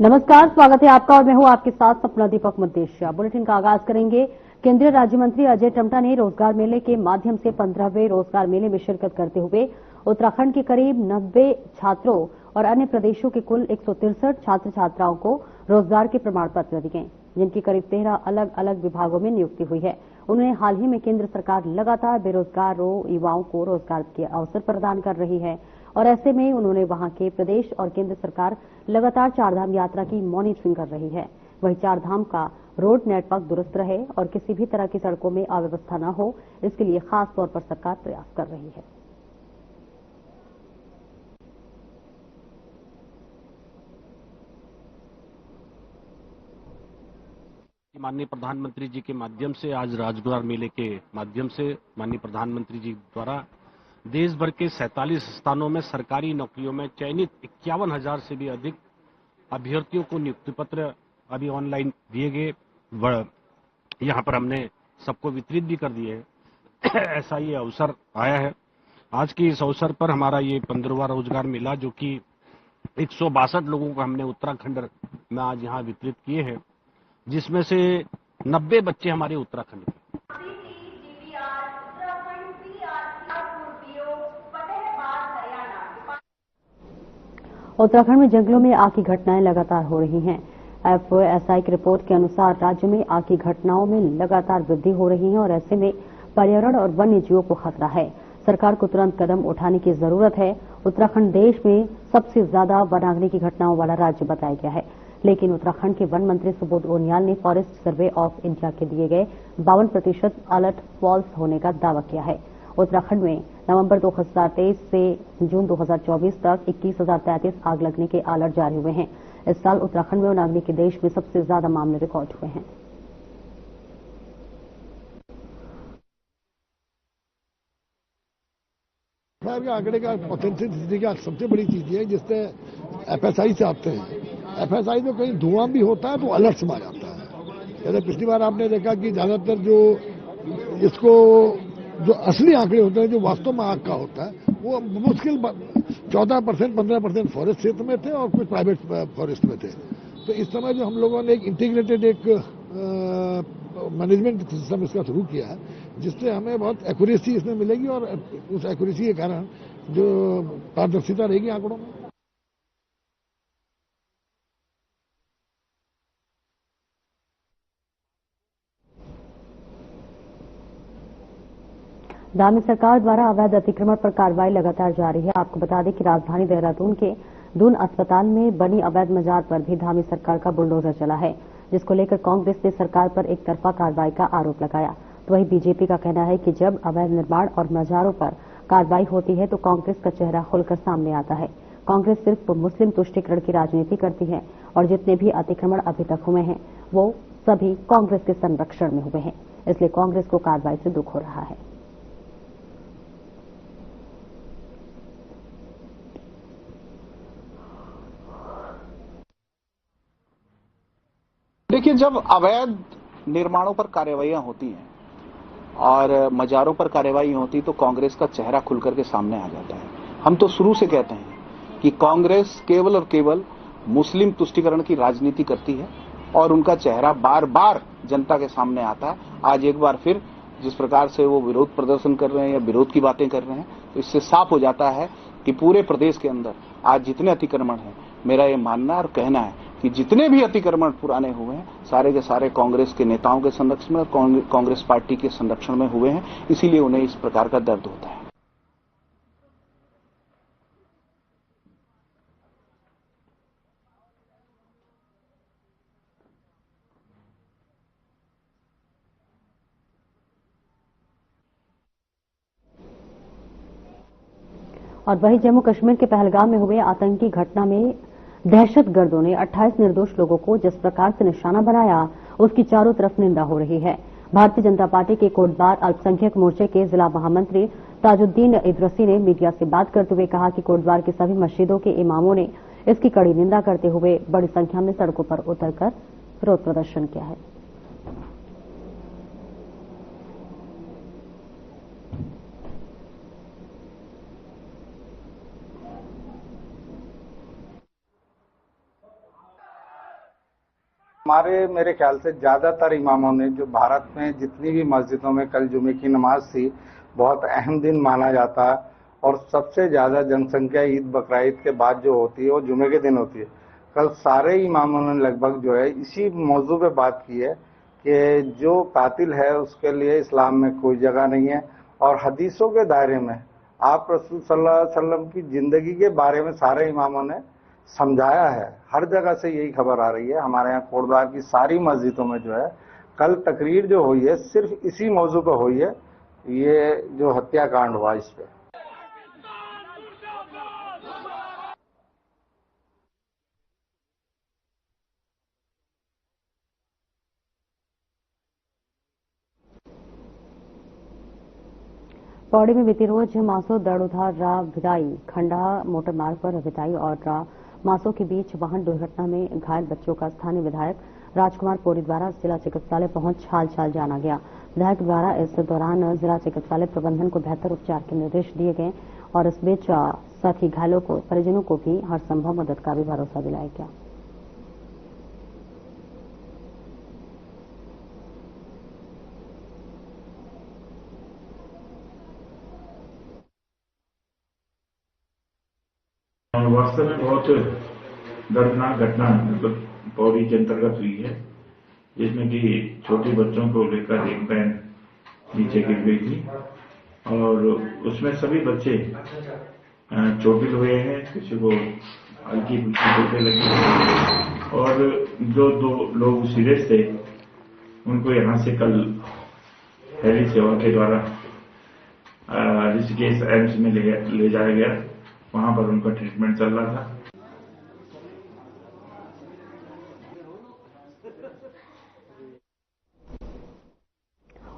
नमस्कार, स्वागत है आपका और मैं हूं आपके साथ सपना दीपक मद्देशिया। बुलेटिन का आगाज करेंगे। केंद्रीय राज्य मंत्री अजय टम्टा ने रोजगार मेले के माध्यम से 15वें रोजगार मेले में शिरकत करते हुए उत्तराखंड के करीब 90 छात्रों और अन्य प्रदेशों के कुल 163 छात्र छात्राओं को रोजगार के प्रमाण पत्र दिए, जिनकी करीब 13 अलग अलग विभागों में नियुक्ति हुई है। उन्होंने हाल ही में केंद्र सरकार लगातार बेरोजगारों युवाओं को रोजगार के अवसर प्रदान कर रही है और ऐसे में उन्होंने वहां के प्रदेश और केंद्र सरकार लगातार चारधाम यात्रा की मॉनिटरिंग कर रही है। वहीं चारधाम का रोड नेटवर्क दुरुस्त रहे और किसी भी तरह की सड़कों में अव्यवस्था न हो, इसके लिए खास तौर पर सरकार प्रयास कर रही है। माननीय प्रधानमंत्री जी के माध्यम से आज रोजगार मेले के माध्यम से माननीय प्रधानमंत्री जी द्वारा देश भर के 47 स्थानों में सरकारी नौकरियों में चयनित 51,000 से भी अधिक अभ्यर्थियों को नियुक्ति पत्र अभी ऑनलाइन दिए गए। यहाँ पर हमने सबको वितरित भी कर दिए हैं। ऐसा ये अवसर आया है। आज के इस अवसर पर हमारा ये 15वां रोजगार मेला, जो कि 162 लोगों को हमने उत्तराखंड में आज यहाँ वितरित किए हैं, जिसमें से 90 बच्चे हमारे उत्तराखंड के। उत्तराखंड में जंगलों में आग की घटनाएं लगातार हो रही हैं। एफओएसआई की रिपोर्ट के अनुसार राज्य में आग की घटनाओं में लगातार वृद्धि हो रही है और ऐसे में पर्यावरण और वन्य जीवों को खतरा है। सरकार को तुरंत कदम उठाने की जरूरत है। उत्तराखंड देश में सबसे ज्यादा वनाग्नि की घटनाओं वाला राज्य बताया गया है, लेकिन उत्तराखंड के वन मंत्री सुबोध उनियाल ने फॉरेस्ट सर्वे ऑफ इंडिया के दिए गए 52% अलर्ट फॉल्स होने का दावा किया है। उत्तराखंड में नवंबर 2023 से जून 2024 तक 21,033 आग लगने के अलर्ट जारी हुए हैं। इस साल उत्तराखंड में वनाग्नि के देश में सबसे ज्यादा मामले रिकॉर्ड हुए हैं। आंकड़े का ऑथेंटिसिटी का सबसे बड़ी चीज है, जिससे एफएसआई से आते हैं। एफएसआई में कहीं धुआं भी होता है तो अलर्ट में आ जाता है। जैसे पिछली बार आपने देखा कि ज्यादातर जो असली आंकड़े होते हैं, जो वास्तव में आग का होता है, वो मुश्किल 14% 15% फॉरेस्ट क्षेत्र में थे और कुछ प्राइवेट फॉरेस्ट में थे। तो इस समय जो हम लोगों ने एक इंटीग्रेटेड मैनेजमेंट सिस्टम इसका शुरू किया है, जिससे हमें बहुत एक्यूरेसी इसमें मिलेगी और उस एक्यूरेसी के कारण जो पारदर्शिता रहेगी आंकड़ों में। धामी सरकार द्वारा अवैध अतिक्रमण पर कार्रवाई लगातार जारी है। आपको बता दें कि राजधानी देहरादून के दून अस्पताल में बनी अवैध मजार पर भी धामी सरकार का बुलडोजर चला है, जिसको लेकर कांग्रेस ने सरकार पर एक तरफा कार्रवाई का आरोप लगाया। तो वहीं बीजेपी का कहना है कि जब अवैध निर्माण और मजारों पर कार्रवाई होती है तो कांग्रेस का चेहरा खुलकर सामने आता है। कांग्रेस सिर्फ मुस्लिम तुष्टीकरण की राजनीति करती है और जितने भी अतिक्रमण अभी तक हुए हैं वो सभी कांग्रेस के संरक्षण में हुए हैं, इसलिए कांग्रेस को कार्रवाई से दुख हो रहा है। देखिए, जब अवैध निर्माणों पर कार्रवाइयां होती हैं और मजारों पर कार्रवाई होती तो कांग्रेस का चेहरा खुलकर के सामने आ जाता है। हम तो शुरू से कहते हैं कि कांग्रेस केवल और केवल मुस्लिम तुष्टीकरण की राजनीति करती है और उनका चेहरा बार बार जनता के सामने आता है। आज एक बार फिर जिस प्रकार से वो विरोध प्रदर्शन कर रहे हैं या विरोध की बातें कर रहे हैं, तो इससे साफ हो जाता है कि पूरे प्रदेश के अंदर आज जितने अतिक्रमण हैं, मेरा ये मानना और कहना है कि जितने भी अतिक्रमण पुराने हुए हैं, सारे के सारे कांग्रेस के नेताओं के संरक्षण में और कांग्रेस पार्टी के संरक्षण में हुए हैं, इसीलिए उन्हें इस प्रकार का दर्द होता है। और वहीं जम्मू कश्मीर के पहलगाम में हुए आतंकी घटना में दहशतगर्दों ने 28 निर्दोष लोगों को जिस प्रकार से निशाना बनाया, उसकी चारों तरफ निंदा हो रही है। भारतीय जनता पार्टी के कोटबार अल्पसंख्यक मोर्चे के जिला महामंत्री ताजुद्दीन इदरसी ने मीडिया से बात करते हुए कहा कि कोटबार की सभी मस्जिदों के इमामों ने इसकी कड़ी निंदा करते हुए बड़ी संख्या में सड़कों पर उतरकर विरोध प्रदर्शन किया है। हमारे मेरे ख्याल से ज्यादातर इमामों ने, जो भारत में जितनी भी मस्जिदों में कल जुमे की नमाज थी, बहुत अहम दिन माना जाता है और सबसे ज्यादा जनसंख्या ईद बकरा ईद के बाद जो होती है वो जुमे के दिन होती है। कल सारे इमामों ने लगभग जो है इसी मौजू पे बात की है कि जो कातिल है उसके लिए इस्लाम में कोई जगह नहीं है, और हदीसों के दायरे में आप रसूल सल्लल्लाहु अलैहि वसल्लम की जिंदगी के बारे में सारे इमामों ने समझाया है। हर जगह से यही खबर आ रही है। हमारे यहाँ कोटद्वार की सारी मस्जिदों में जो है कल तकरीर जो हुई है सिर्फ इसी मौजू पर हुई है, ये जो हत्याकांड हुआ इस पे। पौड़ी में बीती रोज मासो दड़ोधारा भिदाई खंडा मोटर मार्ग पर भिदाई और मासो के बीच वाहन दुर्घटना में घायल बच्चों का स्थानीय विधायक राजकुमार पौड़ी द्वारा जिला चिकित्सालय पहुंच हालचाल जाना गया। विधायक द्वारा इस दौरान जिला चिकित्सालय प्रबंधन को बेहतर उपचार के निर्देश दिए गए और इस बीच साथ ही घायलों को परिजनों को भी हर संभव मदद का भी भरोसा दिलाया गया। वास्तव में बहुत दर्दनाक घटना मतलब पौड़ी के अंतर्गत हुई है, जिसमें कि छोटे बच्चों को लेकर एक वैन नीचे गिर गई थी और उसमें सभी बच्चे चोटिल हुए हैं, किसी को हल्की फुल्की चोटें लगी और जो 2 लोग सीरियस थे उनको यहां से कल हेली सेवा के द्वारा ऋषिकेश एम्स में ले जाया गया। वहां पर उनका ट्रीटमेंट चल रहा था।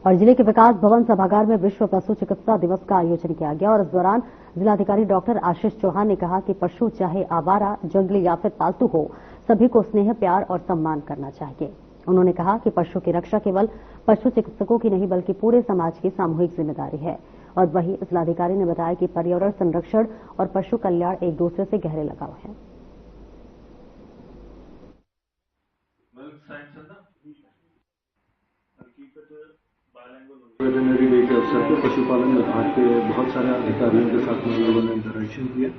और जिले के विकास भवन सभागार में विश्व पशु चिकित्सा दिवस का आयोजन किया गया और इस दौरान जिलाधिकारी डॉक्टर आशीष चौहान ने कहा कि पशु चाहे आवारा, जंगली या फिर पालतू हो, सभी को स्नेह, प्यार और सम्मान करना चाहिए। उन्होंने कहा कि पशु की रक्षा केवल पशु चिकित्सकों की नहीं बल्कि पूरे समाज की सामूहिक जिम्मेदारी है। और वहीं जिलाधिकारी ने बताया कि पर्यावरण संरक्षण और पशु कल्याण एक दूसरे से गहरे लगाव है। वेटरनरी डे के अवसर पर पशुपालन विभाग के बहुत सारे अधिकारियों के साथ में लोगों ने इंटरेक्शन किया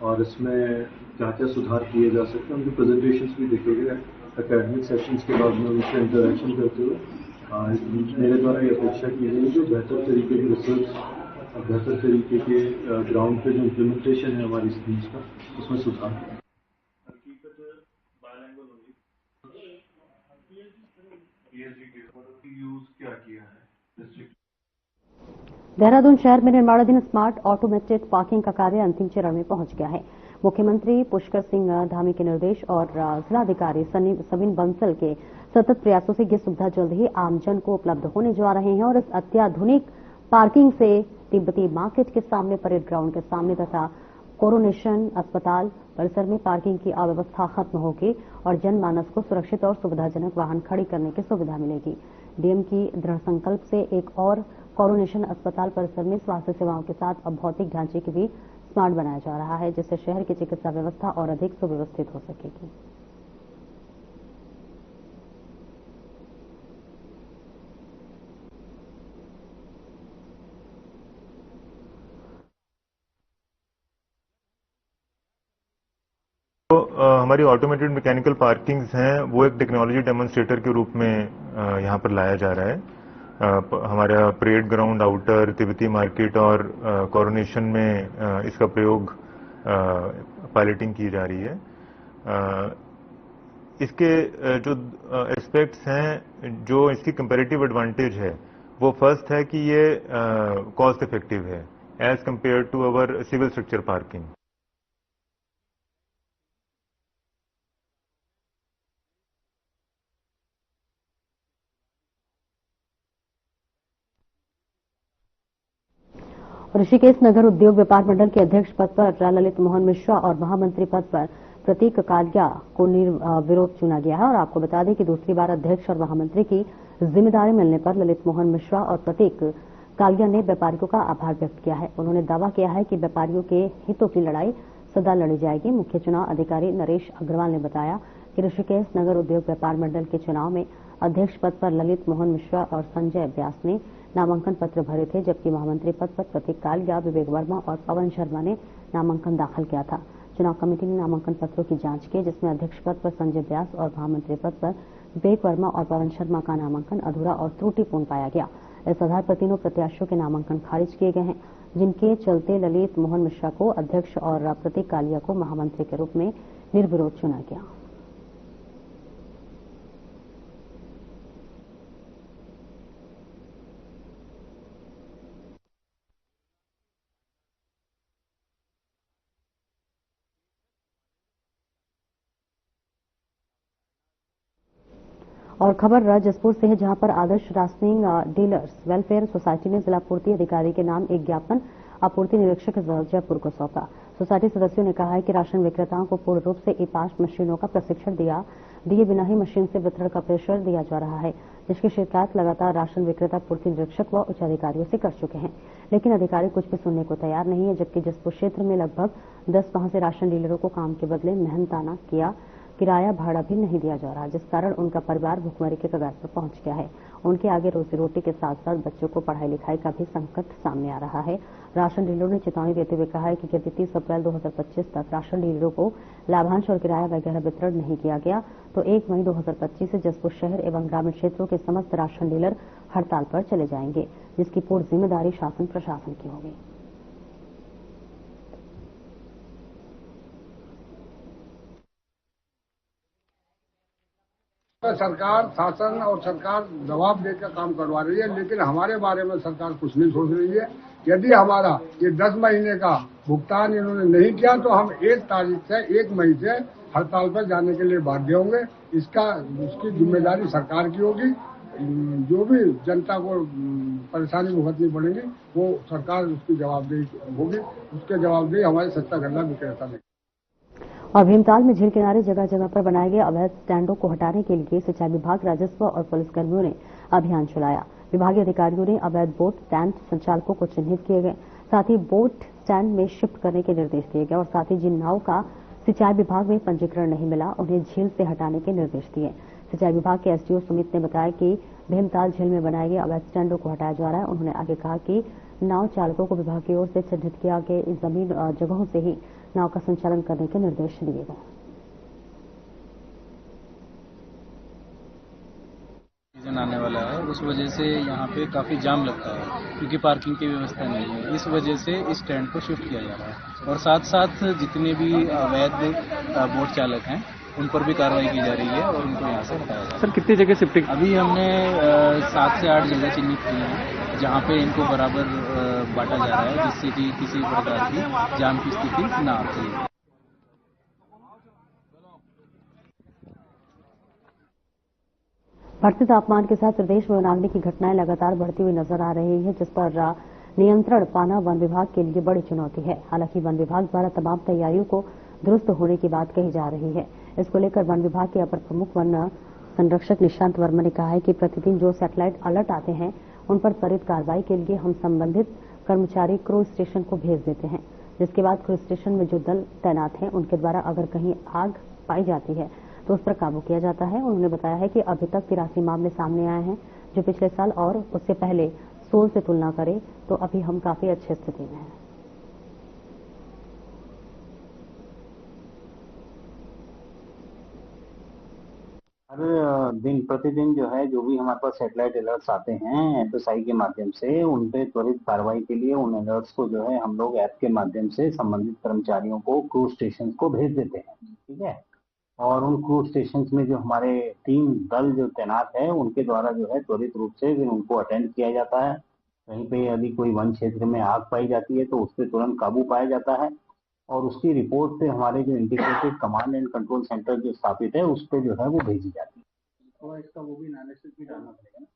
और इसमें क्या क्या सुधार किए जा सकते हैं उनके प्रेजेंटेशंस भी देखे गए। एकेडमिक सेशंस के बाद में उनसे इंटरेक्शन करते हुए मेरे द्वारा ये अपेक्षा की गई जो बेहतर तरीके की रिसर्च और बेहतर तरीके के ग्राउंड पे जो इम्प्लीमेंटेशन है हमारी स्कीम्स का, उसमें सुधार। देहरादून शहर में निर्माणाधीन स्मार्ट ऑटोमेटेड पार्किंग का कार्य अंतिम चरण में पहुंच गया है। मुख्यमंत्री पुष्कर सिंह धामी के निर्देश और जिलाधिकारी सविन बंसल के सतत प्रयासों से ये सुविधा जल्द ही आमजन को उपलब्ध होने जा रहे हैं और इस अत्याधुनिक पार्किंग से तिब्बती मार्केट के सामने, परेड ग्राउंड के सामने तथा कोरोनेशन अस्पताल परिसर में पार्किंग की अव्यवस्था खत्म होगी और जनमानस को सुरक्षित और सुविधाजनक वाहन खड़ी करने की सुविधा मिलेगी। डीएम की दृढ़ संकल्प से एक और कोरोनेशन अस्पताल परिसर में स्वास्थ्य सेवाओं के साथ अब भौतिक ढांचे की भी स्मार्ट बनाया जा रहा है, जिससे शहर की चिकित्सा व्यवस्था और अधिक सुव्यवस्थित हो सकेगी। हमारी ऑटोमेटेड मैकेनिकल पार्किंग्स हैं, वो एक टेक्नोलॉजी डेमोन्स्ट्रेटर के रूप में यहाँ पर लाया जा रहा है। हमारा परेड ग्राउंड, आउटर, तिब्बती मार्केट और कोरोनेशन में इसका प्रयोग पायलटिंग की जा रही है। इसके जो एस्पेक्ट्स हैं, जो इसकी कंपैरेटिव एडवांटेज है, वो फर्स्ट है कि ये कॉस्ट इफेक्टिव है as compare to our civil structure parking. Rishikesh नगर उद्योग व्यापार मंडल के अध्यक्ष पद पर ललित मोहन मिश्रा और महामंत्री पद पर प्रतीक कालिया को निर्विरोध चुना गया है। और आपको बता दें कि दूसरी बार अध्यक्ष और महामंत्री की जिम्मेदारी मिलने पर ललित मोहन मिश्रा और प्रतीक कालिया ने व्यापारियों का आभार व्यक्त किया है। उन्होंने दावा किया है कि व्यापारियों के हितों की लड़ाई सदा लड़ी जाएगी। मुख्य चुनाव अधिकारी नरेश अग्रवाल ने बताया कि ऋषिकेश नगर उद्योग व्यापार मंडल के चुनाव में अध्यक्ष पद पर ललित मोहन मिश्रा और संजय व्यास ने नामांकन पत्र भरे थे, जबकि महामंत्री पद पर प्रतीक कालिया, विवेक वर्मा और पवन शर्मा ने नामांकन दाखिल किया था। चुनाव कमेटी ने नामांकन पत्रों की जांच की, जिसमें अध्यक्ष पद पर संजय व्यास और महामंत्री पद पर विवेक वर्मा और पवन शर्मा का नामांकन अधूरा और त्रुटिपूर्ण पाया गया। इस आधार पर तीनों प्रत्याशियों के नामांकन खारिज किए गए हैं, जिनके चलते ललित मोहन मिश्रा को अध्यक्ष और प्रतीक कालिया को महामंत्री के रूप में निर्विरोध चुना गया। और खबर राजसपुर से है, जहां पर आदर्श राशनिंग डीलर्स वेलफेयर सोसाइटी ने जिला पूर्ति अधिकारी के नाम एक ज्ञापन आपूर्ति निरीक्षक जयपुर को सौंपा। सोसाइटी सदस्यों ने कहा है कि राशन विक्रेताओं को पूर्ण रूप से ई-पास मशीनों का प्रशिक्षण दिए बिना ही मशीन से वितरण का प्रेशर दिया जा रहा है, जिसकी शिकायत लगातार राशन विक्रेता पूर्ति निरीक्षक व उच्च अधिकारियों से कर चुके हैं, लेकिन अधिकारी कुछ भी सुनने को तैयार नहीं है। जबकि जसपुर क्षेत्र में लगभग 10 माह से राशन डीलरों को काम के बदले मेहनताना किराया भाड़ा भी नहीं दिया जा रहा, जिस कारण उनका परिवार भुखमरी के कगार पर पहुंच गया है। उनके आगे रोजी रोटी के साथ साथ बच्चों को पढ़ाई लिखाई का भी संकट सामने आ रहा है। राशन डीलरों ने चेतावनी देते हुए कहा है कि यदि 30 अप्रैल 2025 तक राशन डीलरों को लाभांश और किराया वगैरह वितरण नहीं किया गया तो 1 मई 2025 से जसपुर शहर एवं ग्रामीण क्षेत्रों के समस्त राशन डीलर हड़ताल पर चले जाएंगे, जिसकी पूर्ण जिम्मेदारी शासन प्रशासन की होगी। सरकार, शासन और सरकार दबाव देकर काम करवा रही है, लेकिन हमारे बारे में सरकार कुछ नहीं सोच रही है। यदि हमारा ये 10 महीने का भुगतान इन्होंने नहीं किया तो हम 1 मई से हड़ताल पर जाने के लिए बाध्य होंगे। उसकी जिम्मेदारी सरकार की होगी। जो भी जनता को परेशानी भुगतनी पड़ेगी वो सरकार उसकी जवाबदेही होगी। उसके जवाबदेही हमारे सत्ता गन्ना विक्रेता नहीं। और भीमताल में झील किनारे जगह जगह पर बनाए गए अवैध स्टैंडों को हटाने के लिए सिंचाई विभाग, राजस्व और पुलिसकर्मियों ने अभियान चलाया। विभागीय अधिकारियों ने अवैध बोट स्टैंड संचालकों को चिन्हित किए गए, साथ ही बोट स्टैंड में शिफ्ट करने के निर्देश दिए गए और साथ ही जिन नाव का सिंचाई विभाग में पंजीकरण नहीं मिला उन्हें झील से हटाने के निर्देश दिए। सिंचाई विभाग के एसडीओ सुमित ने बताया कि भीमताल झील में बनाए गए अवैध स्टैंडों को हटाया जा रहा है। उन्होंने आगे कहा कि नाव चालकों को विभाग की ओर से चिन्हित किया गए इस जमीन जगहों से ही नाव का संचालन करने के निर्देश दिए गए। सीजन आने वाला है, उस वजह से यहाँ पे काफी जाम लगता है क्योंकि पार्किंग की व्यवस्था नहीं है। इस वजह से इस स्टैंड को शिफ्ट किया जा रहा है और साथ साथ जितने भी अवैध बोट चालक हैं उन पर भी कार्रवाई की जा रही है और उनको यहाँ से हटाया जा रहा है। सर कितनी जगह शिफ्टिंग? अभी हमने 7 से 8 जगह चिन्हित की हैं जहाँ पे इनको बराबर बांटा जा रहा है, जिससे कि किसी प्रकार की जाम की स्थिति न आती है। बढ़ते तापमान के साथ प्रदेश में वनाग्नि की घटनाएं लगातार बढ़ती हुई नजर आ रही है, जिस पर नियंत्रण पाना वन विभाग के लिए बड़ी चुनौती है। हालांकि वन विभाग द्वारा तमाम तैयारियों को दुरुस्त होने की बात कही जा रही है। इसको लेकर वन विभाग के अपर प्रमुख वन संरक्षक निशांत वर्मा ने कहा है कि प्रतिदिन जो सैटेलाइट अलर्ट आते हैं उन पर त्वरित कार्रवाई के लिए हम संबंधित कर्मचारी क्रू स्टेशन को भेज देते हैं, जिसके बाद क्रू स्टेशन में जो दल तैनात हैं उनके द्वारा अगर कहीं आग पाई जाती है तो उस पर काबू किया जाता है। उन्होंने बताया है कि अभी तक 83 मामले सामने आए हैं, जो पिछले साल और उससे पहले 16 से तुलना करें तो अभी हम काफी अच्छी स्थिति में हैं। हर दिन प्रतिदिन जो है जो भी हमारे पास सैटेलाइट अलर्ट्स आते हैं एफएसआई के माध्यम से, उन पे त्वरित कार्रवाई के लिए उन अलर्ट्स को जो है हम लोग ऐप के माध्यम से संबंधित कर्मचारियों को क्रू स्टेशन को भेज देते हैं। ठीक है, और उन क्रू स्टेशन में जो हमारे टीम दल जो तैनात है उनके द्वारा जो है त्वरित रूप से फिर उनको अटेंड किया जाता है। कहीं पे यदि कोई वन क्षेत्र में आग पाई जाती है तो उस पर तुरंत काबू पाया जाता है और उसकी रिपोर्ट पे हमारे जो integrated command and control centre जो स्थापित है उस पर जो है वो भेजी जाती है। तो इसका वो भी एनालिसिस भी डालना पड़ेगा ना।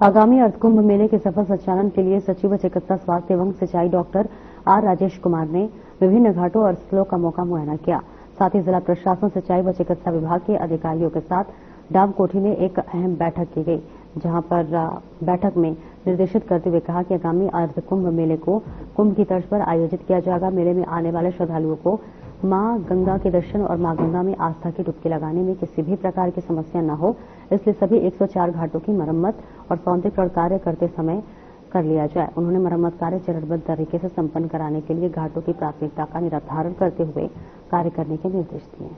आगामी अर्धकुंभ मेले के सफल संचालन के लिए सचिव चिकित्सा स्वास्थ्य एवं सिंचाई डॉक्टर आर राजेश कुमार ने विभिन्न घाटों और स्थलों का मौका मुआयना किया। साथ ही जिला प्रशासन, सिंचाई व चिकित्सा विभाग के अधिकारियों के साथ डावकोठी में एक अहम बैठक की गई, जहां पर बैठक में निर्देशित करते हुए कहा कि आगामी अर्ध कुंभ मेले को कुंभ की तर्ज पर आयोजित किया जाएगा। मेले में आने वाले श्रद्धालुओं को मां गंगा के दर्शन और मां गंगा में आस्था की डुबकी लगाने में किसी भी प्रकार की समस्या न हो, इसलिए सभी 104 घाटों की मरम्मत और सौंदर्यीकरण कार्य करते समय कर लिया जाए। उन्होंने मरम्मत कार्य चरणबद्ध तरीके से संपन्न कराने के लिए घाटों की प्राथमिकता का निर्धारण करते हुए कार्य करने के निर्देश दिए।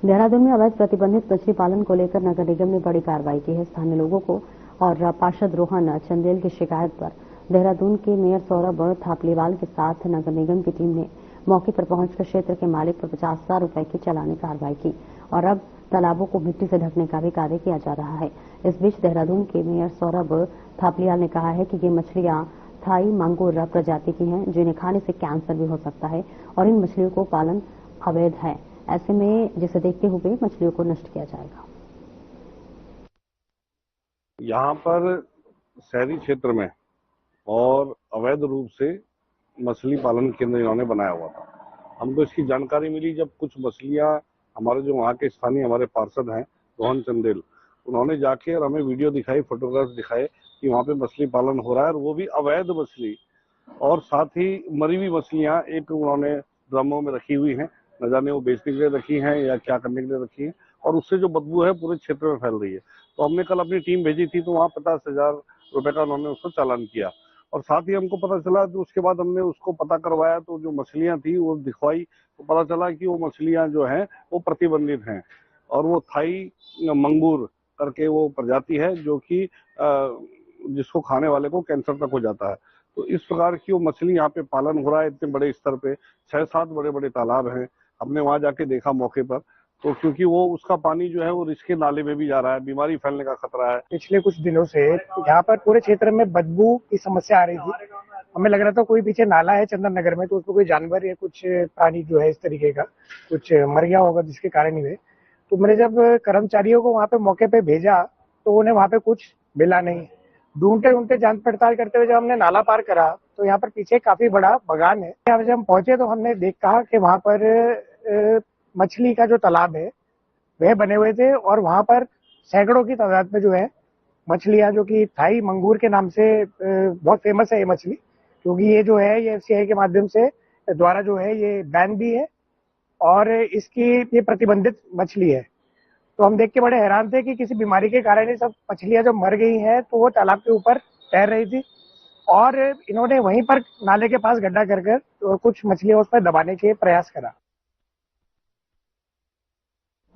देहरादून में अवैध प्रतिबंधित मछली पालन को लेकर नगर निगम ने बड़ी कार्रवाई की है। स्थानीय लोगों को और पार्षद रोहन चंदेल की शिकायत पर देहरादून के मेयर सौरभ थापलीवाल के साथ नगर निगम की टीम ने मौके पर पहुंचकर क्षेत्र के मालिक पर 50,000 रुपए की चालानी कार्रवाई की और अब तालाबों को मिट्टी से ढकने का भी कार्य किया जा रहा है। इस बीच देहरादून के मेयर सौरभ थापलीवाल ने कहा है कि ये मछलियां थाई मांगूर प्रजाति की हैं, जिन्हें खाने से कैंसर भी हो सकता है और इन मछलियों को पालन अवैध है। ऐसे में जिसे देखते हुए मछलियों को नष्ट किया जाएगा। यहाँ पर शहरी क्षेत्र में और अवैध रूप से मछली पालन केंद्र इन्होंने बनाया हुआ था। हमको इसकी जानकारी मिली जब कुछ मछलियां हमारे जो वहाँ के स्थानीय हमारे पार्षद हैं रोहन चंदेल, उन्होंने जाके और हमें वीडियो दिखाई, फोटोग्राफ दिखाए कि वहाँ पे मछली पालन हो रहा है और वो भी अवैध मछली, और साथ ही मरी हुई मछलियां एक उन्होंने ड्रमों में रखी हुई हैं, न जाने वो बेचने के लिए रखी हैं या क्या करने के लिए रखी हैं, और उससे जो बदबू है पूरे क्षेत्र में फैल रही है। तो हमने कल अपनी टीम भेजी थी, तो वहाँ 50,000 रुपए का उन्होंने उसको चालान किया और साथ ही हमको पता चला, तो उसके बाद हमने उसको पता करवाया, तो जो मछलियां थी वो दिखवाई, तो पता चला कि वो मछलियां जो हैं वो प्रतिबंधित हैं और वो थाई मंगूर करके वो प्रजाति है जो कि जिसको खाने वाले को कैंसर तक हो जाता है। तो इस प्रकार की वो मछली यहाँ पे पालन हो रहा है इतने बड़े स्तर पे, 6-7 बड़े बड़े तालाब हैं। हमने वहां जाके देखा मौके पर, तो क्योंकि वो उसका पानी जो है वो रिस्क के नाले में भी जा रहा है, बीमारी फैलने का खतरा है। पिछले कुछ दिनों से यहाँ पर पूरे क्षेत्र में बदबू की समस्या आ रही थी। हमें लग रहा था कोई पीछे नाला है चंदन नगर में, तो उसमें कोई जानवर या कुछ प्राणी जो है इस तरीके का कुछ मर गया होगा जिसके कारण ही हुए। तो मैंने जब कर्मचारियों को वहाँ पे मौके पे भेजा तो उन्हें वहाँ पे कुछ मिला नहीं। ढूंढते ढूंढते जांच पड़ताल करते हुए जब हमने नाला पार करा तो यहाँ पर पीछे काफी बड़ा बगान है। यहाँ जब हम पहुंचे तो हमने देखा कि वहाँ पर मछली का जो तालाब है वह बने हुए थे और वहाँ पर सैकड़ों की तादाद में जो है मछलियां, जो कि थाई मंगूर के नाम से बहुत फेमस है ये मछली, क्योंकि ये जो है ये FCI के माध्यम से द्वारा जो है ये बैन भी है और इसकी ये प्रतिबंधित मछली है। तो हम देख के बड़े हैरान थे कि किसी बीमारी के कारण ये सब मछलियां जब मर गई हैं तो वो तालाब के ऊपर तैर रही थी और इन्होंने वहीं पर नाले के पास गड्ढा कर तो कुछ मछलियां उस पर दबाने के प्रयास करा।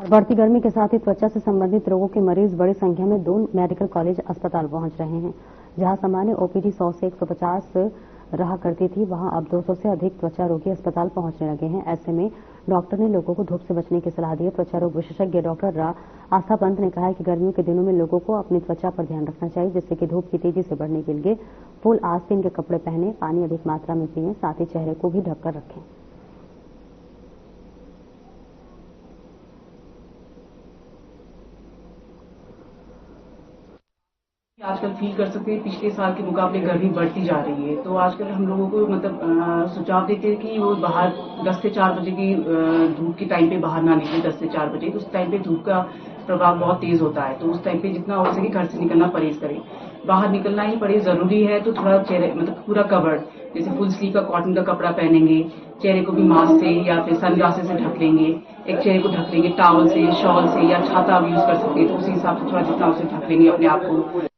और बढ़ती गर्मी के साथ ही त्वचा से संबंधित रोगों के मरीज बड़ी संख्या में 2 मेडिकल कॉलेज अस्पताल पहुंच रहे हैं। जहां सामान्य OPD 100 से 150 रहा करती थी, वहां अब 200 से अधिक त्वचा रोगी अस्पताल पहुंचने लगे हैं। ऐसे में डॉक्टर ने लोगों को धूप से बचने की सलाह दी है। त्वचा रोग विशेषज्ञ डॉक्टर आस्था पंत ने कहा है कि गर्मियों के दिनों में लोगों को अपनी त्वचा पर ध्यान रखना चाहिए, जिससे कि धूप की तेजी से बढ़ने के लिए फुल आस्तीन के कपड़े पहने, पानी अधिक मात्रा में पिएं, साथ ही चेहरे को भी ढककर रखें। आजकल फील कर सकते हैं पिछले साल के मुकाबले गर्मी बढ़ती जा रही है, तो आजकल हम लोगों को मतलब सुझाव देते हैं कि वो बाहर 10 से 4 बजे की धूप के टाइम पे बाहर ना निकले। 10 से 4 बजे तो उस टाइम पे धूप का प्रभाव बहुत तेज होता है, तो उस टाइम पे जितना हो सके घर से निकलना परहेज करें। बाहर निकलना ही पड़े जरूरी है तो थोड़ा चेहरे मतलब पूरा कवर्ड, जैसे फुल स्लीव का कॉटन का कपड़ा पहनेंगे, चेहरे को भी मास्क से या फिर सनग्लासेस से ढक लेंगे, एक चेहरे को ढक लेंगे टॉवल से, शॉल से या छाता आप यूज कर सकते हैं, तो उसी हिसाब से थोड़ा जितना उसे ढक लेंगे अपने आप को।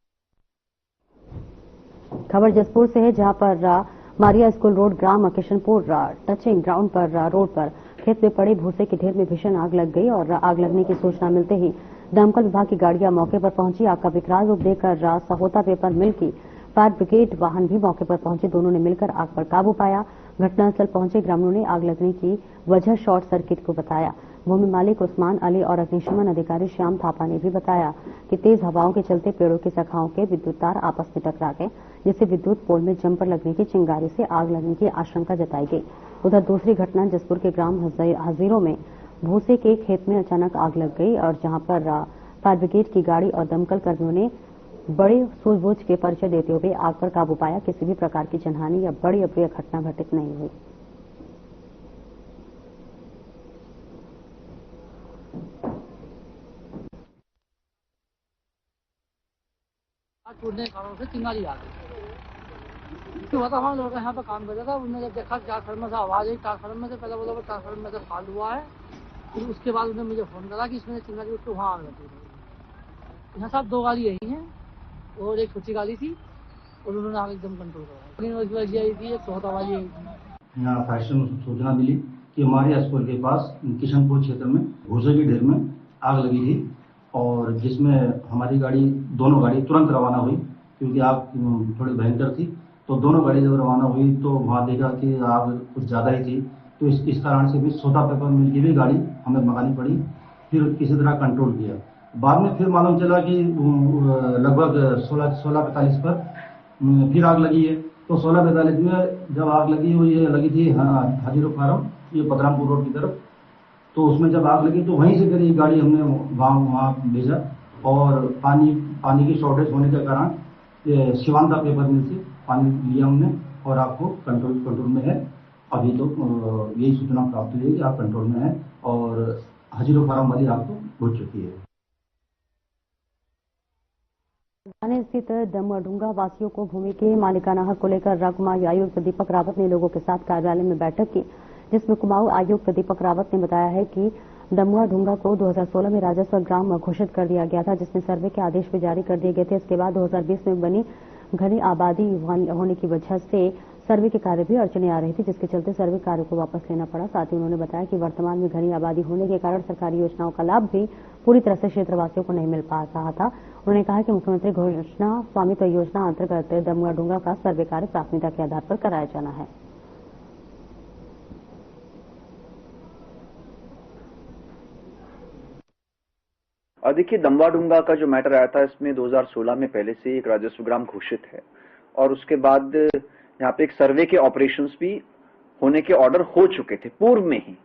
खबर जसपुर से है, जहां पर मारिया स्कूल रोड ग्राम किशनपुर टचिंग ग्राउंड पर रोड पर खेत में पड़े भूसे के ढेर में भीषण आग लग गई और आग लगने की सूचना मिलते ही दमकल विभाग की गाड़ियां मौके पर पहुंची। आग का विकराल रूप देखकर सहोता पेपर मिल की फायर ब्रिगेड वाहन भी मौके पर पहुंचे। दोनों ने मिलकर आग पर काबू पाया। घटनास्थल पहुंचे ग्रामीणों ने आग लगने की वजह शॉर्ट सर्किट को बताया। भूमि मालिक उस्मान अली और अग्निशमन अधिकारी श्याम थापा ने भी बताया कि तेज हवाओं के चलते पेड़ों की शाखाओं के विद्युत तार आपस में टकरा गए, जिससे विद्युत पोल में जंपर लगने की चिंगारी से आग लगने की आशंका जताई गई। उधर दूसरी घटना जसपुर के ग्राम हजीरों में भूसे के खेत में अचानक आग लग गई और जहां पर फायर ब्रिगेड की गाड़ी और दमकल कर्मियों ने बड़े सूझबूझ के परिचय देते हुए आग पर काबू पाया। किसी भी प्रकार की जनहानि या बड़ी अप्रिय घटना घटित नहीं हुई। टूटने के कारण से चिंगारी आ गई। तो बता हमारे लोग यहाँ पर काम कर रहा था, उन्होंने जब देखा ट्रांसफार्मर से आवाज आई, ट्रांसफार्मर में से पहले बोला ट्रांसफार्मर में से फाल्ट हुआ है। फिर उसके बाद उन्होंने मुझे फोन करा कि इसमें चिंगारी उठ के वहाँ आग लगी। यहाँ साहब 2 गाड़ी यही हैं और एक छोटी गाड़ी थी और उन्होंने आग एकदम कंट्रोल करा। आई थी, एक चौथा वाली आई थी। यहाँ फायर स्टेशन सूचना मिली कि हमारे अस्पताल के पास किशनपुर क्षेत्र में भूसे की ढेर में आग लगी थी और जिसमें हमारी गाड़ी, दोनों गाड़ी तुरंत रवाना हुई क्योंकि आग थोड़ी भयंकर थी। तो दोनों गाड़ी जब रवाना हुई तो वहाँ देखा कि आग कुछ ज़्यादा ही थी, तो इस कारण से भी सोटा पेपर मिल की भी गाड़ी हमें मंगानी पड़ी। फिर किसी तरह कंट्रोल किया। बाद में फिर मालूम चला कि लगभग 16:45 पर फिर आग लगी है। तो 16:45 में जब आग लगी वो ये लगी थी हाजीरो फार्म, ये बदरामपुर रोड की तरफ। तो उसमें जब आग लगी तो वहीं से फिर ये गाड़ी हमने वहाँ भेजा और पानी की शॉर्टेज होने के कारण ये शिवानंदा पेपर मिल से पानी लिया हमने और आग को कंट्रोल में है। अभी तो यही सूचना प्राप्त हुई है कि आग कंट्रोल में है और हाजीरो फार्म वाली आग तो बुझ चुकी है। राजधानी स्थित दमोह वासियों को भूमि के मालिकाना हक को लेकर राजकुमार आयुक्त दीपक रावत ने लोगों के साथ कार्यालय में बैठक की, जिसमें कुमाऊं आयुक्त दीपक रावत ने बताया है कि दमुआ ढूंगा को 2016 में राजस्व ग्राम घोषित कर दिया गया था, जिसमें सर्वे के आदेश भी जारी कर दिए गए थे। इसके बाद 2020 में बनी घनी आबादी होने की वजह से सर्वे के कार्य भी अड़चने आ रही थी, जिसके चलते सर्वे कार्य को वापस लेना पड़ा। साथ ही उन्होंने बताया कि वर्तमान में घनी आबादी होने के कारण सरकारी योजनाओं का लाभ भी पूरी तरह से क्षेत्रवासियों को नहीं मिल पा रहा था। उन्होंने कहा कि मुख्यमंत्री घोषणा स्वामित्व योजना अंतर्गत दमुआ ढूंगा का सर्वे कार्य प्राथमिकता के आधार पर कराया जाना है। देखिए, दमवाडूंगा का जो मैटर आया था इसमें 2016 में पहले से एक राजस्व ग्राम घोषित है और उसके बाद यहाँ पे एक सर्वे के ऑपरेशंस भी होने के ऑर्डर हो चुके थे पूर्व में ही।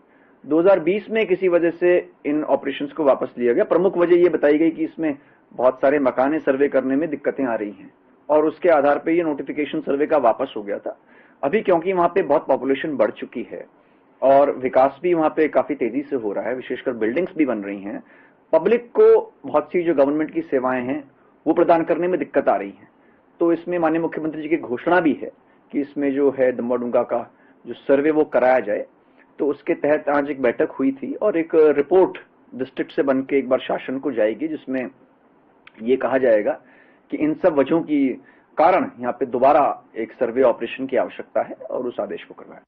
2020 में किसी वजह से इन ऑपरेशंस को वापस लिया गया। प्रमुख वजह ये बताई गई कि इसमें बहुत सारे मकाने सर्वे करने में दिक्कतें आ रही हैं और उसके आधार पर ये नोटिफिकेशन सर्वे का वापस हो गया था। अभी क्योंकि वहां पे बहुत पॉपुलेशन बढ़ चुकी है और विकास भी वहां पे काफी तेजी से हो रहा है, विशेषकर बिल्डिंग्स भी बन रही हैं, पब्लिक को बहुत सी जो गवर्नमेंट की सेवाएं हैं वो प्रदान करने में दिक्कत आ रही है। तो इसमें माननीय मुख्यमंत्री जी की घोषणा भी है कि इसमें जो है दमवाडूंगा का जो सर्वे वो कराया जाए। तो उसके तहत आज एक बैठक हुई थी और एक रिपोर्ट डिस्ट्रिक्ट से बन के एक बार शासन को जाएगी, जिसमें ये कहा जाएगा कि इन सब वजहों की कारण यहाँ पे दोबारा एक सर्वे ऑपरेशन की आवश्यकता है और उस आदेश को करवाया।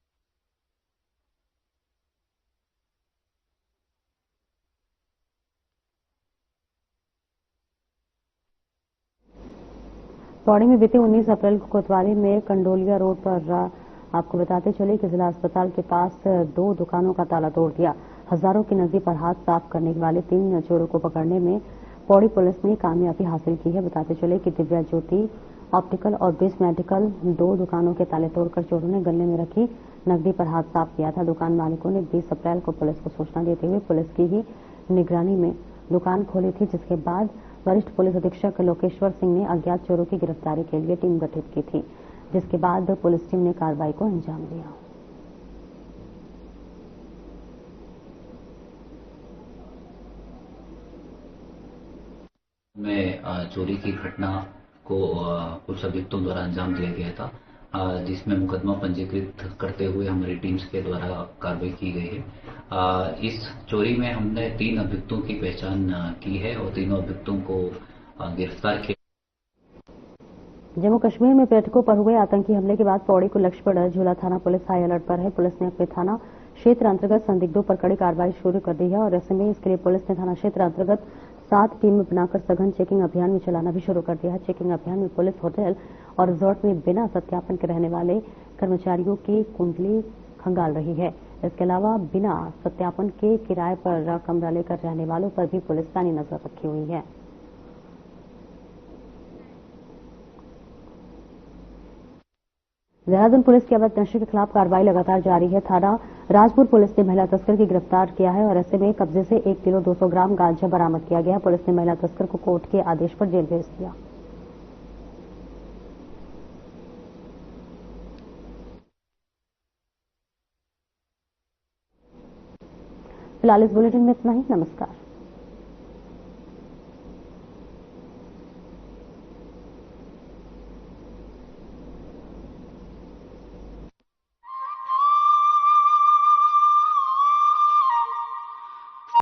पौड़ी में बीते 19 अप्रैल को कोतवाली में कंडोलिया रोड पर आपको बताते चले कि जिला अस्पताल के पास 2 दुकानों का ताला तोड़ दिया। हजारों की नकदी पर हाथ साफ करने वाले 3 चोरों को पकड़ने में पौड़ी पुलिस ने कामयाबी हासिल की है। बताते चले कि दिव्या ज्योति ऑप्टिकल और बेस मेडिकल 2 दुकानों के ताले तोड़कर चोरों ने गले में रखी नकदी पर हाथ साफ किया था। दुकान मालिकों ने 20 अप्रैल को पुलिस को सूचना देते हुए पुलिस की ही निगरानी में दुकान खोली थी, जिसके बाद वरिष्ठ पुलिस अधीक्षक लोकेश्वर सिंह ने अज्ञात चोरों की गिरफ्तारी के लिए टीम गठित की थी, जिसके बाद पुलिस टीम ने कार्रवाई को अंजाम दिया। में चोरी की घटना को कुछ अभियुक्तों द्वारा अंजाम दिया गया था, जिसमें मुकदमा पंजीकृत करते हुए हमारी टीम्स के द्वारा कार्रवाई की गई है। इस चोरी में हमने 3 अभियुक्तों की पहचान की है और तीनों अभियुक्तों को गिरफ्तार किया। जम्मू कश्मीर में पर्यटकों पर हुए आतंकी हमले के बाद पौड़ी को लक्ष्य पर झूला थाना पुलिस हाई अलर्ट पर है। पुलिस ने अपने थाना क्षेत्र अंतर्गत संदिग्धों पर कड़ी कार्रवाई शुरू कर दी है और ऐसे में इसके लिए पुलिस ने थाना क्षेत्र अंतर्गत 7 टीमें बनाकर सघन चेकिंग अभियान में चलाना भी शुरू कर दिया है। चेकिंग अभियान में पुलिस होटल और रिजॉर्ट में बिना सत्यापन के रहने वाले कर्मचारियों की कुंडली खंगाल रही है। इसके अलावा बिना सत्यापन के किराए पर कमरा लेकर रहने वालों पर भी पुलिस पैनी नजर रखी हुई है। देहरादून पुलिस की अवैध नशे के खिलाफ कार्रवाई लगातार जारी है। थाना राजपुर पुलिस ने महिला तस्कर की गिरफ्तार किया है और ऐसे में कब्जे से 1 किलो 200 ग्राम गांजा बरामद किया गया। पुलिस ने महिला तस्कर को कोर्ट के आदेश पर जेल भेज दिया। फिलहाल इस बुलेटिन में इतना ही। नमस्कार।